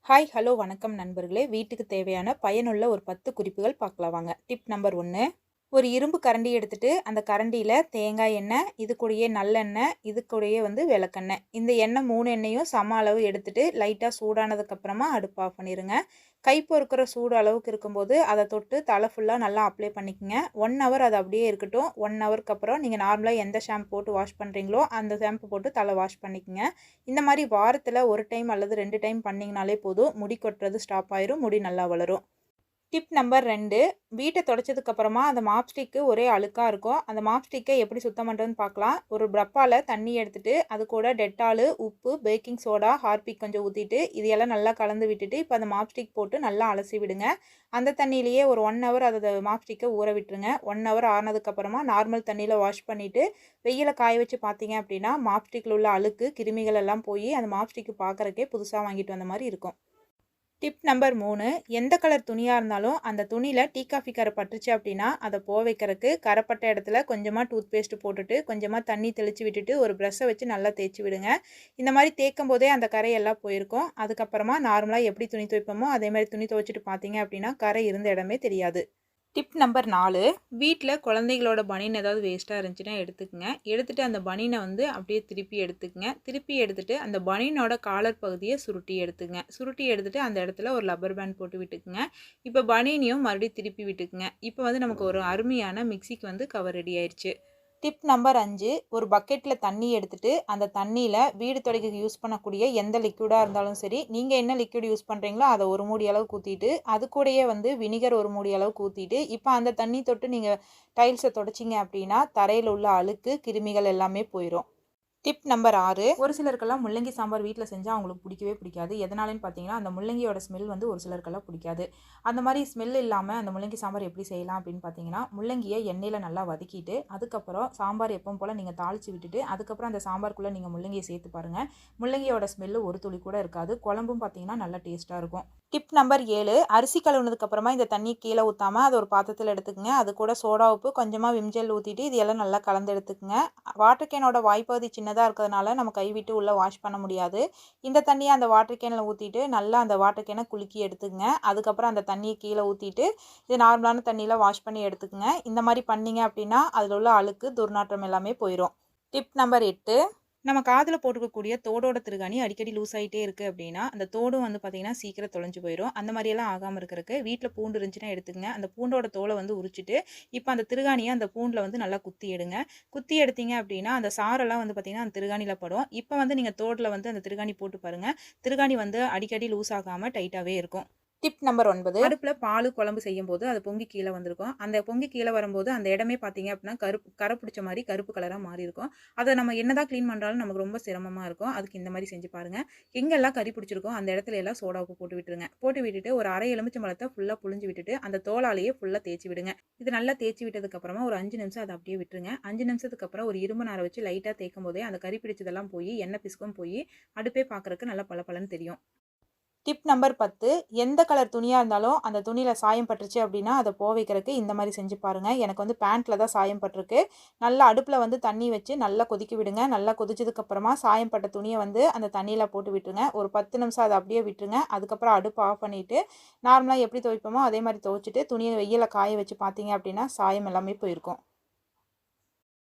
Hi hello வணக்கம் நண்பர்களே. வீட்டுக்கு தேவையான பயனுள்ள ஒரு 10 குறிப்புகள் பார்க்கலாம் வாங்க. Tip number 1. ஒரு இரும்பு கரண்டி எடுத்துட்டு அந்த கரண்டியில் தேங்காய் எண்ணெய், இது கூடயே நல்லெண்ணெய், இது கூடயே விளக்கெண்ணெய், இந்த எண்ணெய் 3 எண்ணெயும் சம அளவு எடுத்துட்டு லைட்டாக சூடானதுக்கப்புறமா அடுப்பு ஆஃப் பண்ணிடுங்க. கை பொறுக்கிற சூடு அளவுக்கு இருக்கும்போது அதை தொட்டு தலை ஃபுல்லாக நல்லா அப்ளை பண்ணிக்கோங்க. 1 ஹவர் அது அப்படியே இருக்கட்டும். 1 ஹவருக்கு அப்புறம் நீங்கள் நார்மலாக எந்த ஷாம்பு போட்டு வாஷ் பண்ணுறீங்களோ அந்த ஷாம்பு போட்டு தலை வாஷ் பண்ணிக்கோங்க. இந்த மாதிரி வாரத்தில் 1 டைம் அல்லது 2 டைம் பண்ணிங்கனாலே போதும், முடி கொட்டுறது ஸ்டாப் ஆயிரும், முடி நல்லா வளரும். Tip number 2. வீட்டை தொடச்சதுக்கப்புறமா அந்த மாப் ஸ்டிக்கு ஒரே அழுக்காக இருக்கும். அந்த மாப் ஸ்டிக்கை எப்படி சுத்தம் பண்ணுறதுன்னு பார்க்கலாம். ஒரு டப்பாவில் தண்ணி எடுத்துகிட்டு அது கூட டெட்டாலு, உப்பு, பேக்கிங் சோடா, ஹார்பிக் கொஞ்சம் ஊற்றிட்டு இதையெல்லாம் நல்லா கலந்து விட்டுட்டு இப்போ அந்த மாப் ஸ்டிக் போட்டு நல்லா அலசி விடுங்க. அந்த தண்ணியிலேயே ஒரு 1 ஹவர் அதை மாப் ஸ்டிக்கை ஊற விட்டுருங்க. 1 ஹவர் ஆனதுக்கப்புறமா நார்மல் தண்ணியில் வாஷ் பண்ணிவிட்டு வெயில காய வச்சு பார்த்தீங்க அப்படின்னா மாப் ஸ்டிக்கில் உள்ள அழுக்கு கிருமிகள் எல்லாம் போய் அந்த மாப் ஸ்டிக்கு பார்க்குறக்கே புதுசாக வாங்கிட்டு வந்த மாதிரி இருக்கும். Tip number 3. எந்த கலர் துணியாக இருந்தாலும் அந்த துணியில் டீ காஃபி கரை பட்டுருச்சு அப்படின்னா அதை வைக்கிறதுக்கு கரைப்பட்ட இடத்துல கொஞ்சமாக டூத் பேஸ்ட் போட்டுட்டு கொஞ்சமாக தண்ணி தெளித்து விட்டுட்டு ஒரு ப்ரஷ்ஷை வச்சு நல்லா தேய்ச்சி விடுங்க. இந்த மாதிரி தேய்க்கும் போதே அந்த கரையெல்லாம் போயிருக்கும். அதுக்கப்புறமா நார்மலாக எப்படி துணி துவைப்போமோ அதே மாதிரி துணி துவைச்சிட்டு பார்த்தீங்க அப்படின்னா கரை இருந்த இடமே தெரியாது. Tip number 4. வீட்டில் குழந்தைகளோட பனியன் ஏதாவது வேஸ்ட்டாக இருந்துச்சுன்னா எடுத்துக்கங்க. எடுத்துகிட்டு அந்த பனியனை அப்படியே திருப்பி எடுத்துக்கங்க. திருப்பி எடுத்துகிட்டு அந்த பனியனோட காலர் பகுதியை சுருட்டி எடுத்துக்கங்க. சுருட்டி எடுத்துகிட்டு அந்த இடத்துல ஒரு லப்பர் பேண்ட் போட்டு விட்டுக்குங்க. இப்போ பனியனையும் மறுபடியும் திருப்பி விட்டுக்குங்க. இப்போ நமக்கு ஒரு அருமையான மிக்சிக்கு கவர் ரெடி ஆயிடுச்சு. Tip number 5. ஒரு பக்கெட்டில் தண்ணி எடுத்துகிட்டு அந்த தண்ணியில் வீடு துடைக்க யூஸ் பண்ணக்கூடிய எந்த லிக்விடாக இருந்தாலும் சரி, நீங்கள் என்ன லிக்விட் யூஸ் பண்ணுறீங்களோ அதை ஒரு மூடி அளவுக்கு ஊற்றிட்டு அது கூடயே வினிகர் ஒரு மூடி அளவுக்கு ஊற்றிட்டு இப்போ அந்த தண்ணி தொட்டு நீங்கள் டைல்ஸை துடைச்சிங்க அப்படின்னா தரையில் உள்ள அழுக்கு கிருமிகள் எல்லாமே போயிடும். Tip number 6. ஒரு சிலருக்கெல்லாம் முள்ளங்கி சாம்பார் வீட்டில் செஞ்சால் அவங்களுக்கு பிடிக்கவே பிடிக்காது. எதனாலன்னு பார்த்தீங்கன்னா அந்த முள்ளங்கியோட ஸ்மெல் ஒரு சிலருக்கெல்லாம் பிடிக்காது. அந்த மாதிரி ஸ்மெல் இல்லாமல் அந்த முள்ளங்கி சாம்பார் எப்படி செய்யலாம் அப்படின்னு பார்த்தீங்கன்னா, முள்ளங்கியை எண்ணெயில் நல்லா வதக்கிட்டு அதுக்கப்புறம் சாம்பார் எப்பவும் போல் நீங்கள் தாளித்து விட்டுட்டு அதுக்கப்புறம் அந்த சாம்பாருக்குள்ளே நீங்கள் முள்ளங்கியை சேர்த்து பாருங்கள். முள்ளங்கியோட ஸ்மெல்லு ஒரு துளி கூட இருக்காது. குழம்பும் பார்த்தீங்கன்னா நல்லா டேஸ்ட்டாக இருக்கும். Tip number 7. அரிசி கழுவுனதுக்கப்புறமா இந்த தண்ணி கீழே ஊற்றாமல் அதை ஒரு பாத்திரத்தில் எடுத்துக்கங்க. அது கூட சோடா உப்பு கொஞ்சமாக விம்ஜெல் ஊற்றிட்டு இது எல்லாம் நல்லா கலந்து எடுத்துக்கங்க. வாட்டர் கேனோட வாய்ப்பகுதி சின்னதாக இருக்கிறதுனால நம்ம கைவிட்டு உள்ளே வாஷ் பண்ண முடியாது. இந்த தண்ணியை அந்த வாட்டர் கேனில் ஊற்றிட்டு நல்லா அந்த வாட்டர் கேனை குலுக்கி எடுத்துக்கங்க. அதுக்கப்புறம் அந்த தண்ணியை கீழே ஊற்றிட்டு இது நார்மலான தண்ணியில் வாஷ் பண்ணி எடுத்துக்கங்க. இந்த மாதிரி பண்ணிங்க அப்படின்னா அதில் உள்ள அழுக்கு துர்நாற்றம் எல்லாமே போயிடும். Tip number 8. நம்ம காதில் போட்டுக்கக்கூடிய தோடோட திருகாணி அடிக்கடி லூஸ் ஆகிட்டே இருக்குது அப்படின்னா அந்த தோடும் பார்த்திங்கன்னா சீக்கிரம் தொலைஞ்சு போயிடும். அந்த மாதிரியெல்லாம் ஆகாமல் இருக்கிறதுக்கு வீட்டில் பூண்டு இருந்துச்சுன்னா எடுத்துக்கங்க. அந்த பூண்டோட தோலை உரிச்சிட்டு இப்போ அந்த திருகாணியை அந்த பூண்டில் நல்லா குத்தி எடுங்க. குத்தி எடுத்தீங்க அப்படின்னா அந்த சாரெல்லாம் பார்த்திங்கன்னா அந்த திருகாணியில் படும். இப்போ நீங்கள் தோடில் அந்த திருகாணி போட்டு பாருங்கள். திருகாணி அடிக்கடி லூஸ் ஆகாமல் டைட்டாகவே இருக்கும். Tip number 9. அடுப்பில் பால் குழம்பு செய்யும் போது அது பொங்கி கீழே வந்திருக்கும். அந்த பொங்கி கீழே வரும்போது அந்த இடமே பார்த்தீங்க அப்படின்னா கரை பிடிச்ச மாதிரி கருப்பு கலராக மாறி இருக்கும். அதை நம்ம என்னதான் க்ளீன் பண்ணுறாலும் நமக்கு ரொம்ப சிரமமாக இருக்கும். அதுக்கு இந்த மாதிரி செஞ்சு பாருங்கள். எங்கெல்லாம் கறி பிடிச்சிருக்கோ அந்த இடத்துல எல்லாம் சோடா உப்பு போட்டு விட்டுருங்க. போட்டு விட்டுட்டு ஒரு அரை எலுமிச்சம்பழத்தை ஃபுல்லாக புழிஞ்சு விட்டுட்டு அந்த தோலாலேயே ஃபுல்லாக தேய்ச்சி விடுங்க. இது நல்லா தேய்ச்சி விட்டதுக்கப்புறமா ஒரு 5 நிமிஷம் அதை அப்படியே விட்டுருங்க. 5 நிமிஷத்துக்கு அப்புறம் ஒரு இரும்பு நாரை வச்சு லைட்டாக தேய்க்கும் போதே அந்த கறி பிடிச்சதெல்லாம் போய் எண்ணெய் பிசுக்கும் போய் அடுப்பே பார்க்குறக்கு நல்லா பளபளன்னு தெரியும். Tip number 10. எந்த கலர் துணியாக இருந்தாலும் அந்த துணியில் சாயம் பட்டுருச்சு அப்படின்னா அதை வைக்கிறதுக்கு இந்த மாதிரி செஞ்சு பாருங்கள். எனக்கு பேண்ட்டில் தான் சாயம் பட்டிருக்கு. நல்லா அடுப்பில் தண்ணி வச்சு நல்லா கொதிக்க விடுங்க. நல்லா கொதிச்சதுக்கப்புறமா சாயம் பட்ட துணியை அந்த தண்ணியில் போட்டு விட்டுருங்க. ஒரு 10 நிமிஷம் அதை அப்படியே விட்டுருங்க. அதுக்கப்புறம் அடுப்பு ஆஃப் பண்ணிவிட்டு நார்மலாக எப்படி துவைப்போமோ அதே மாதிரி துவைச்சிட்டு துணியை வெயிலில் காய வச்சு பார்த்தீங்க அப்படின்னா சாயம் எல்லாமே போயிருக்கும்.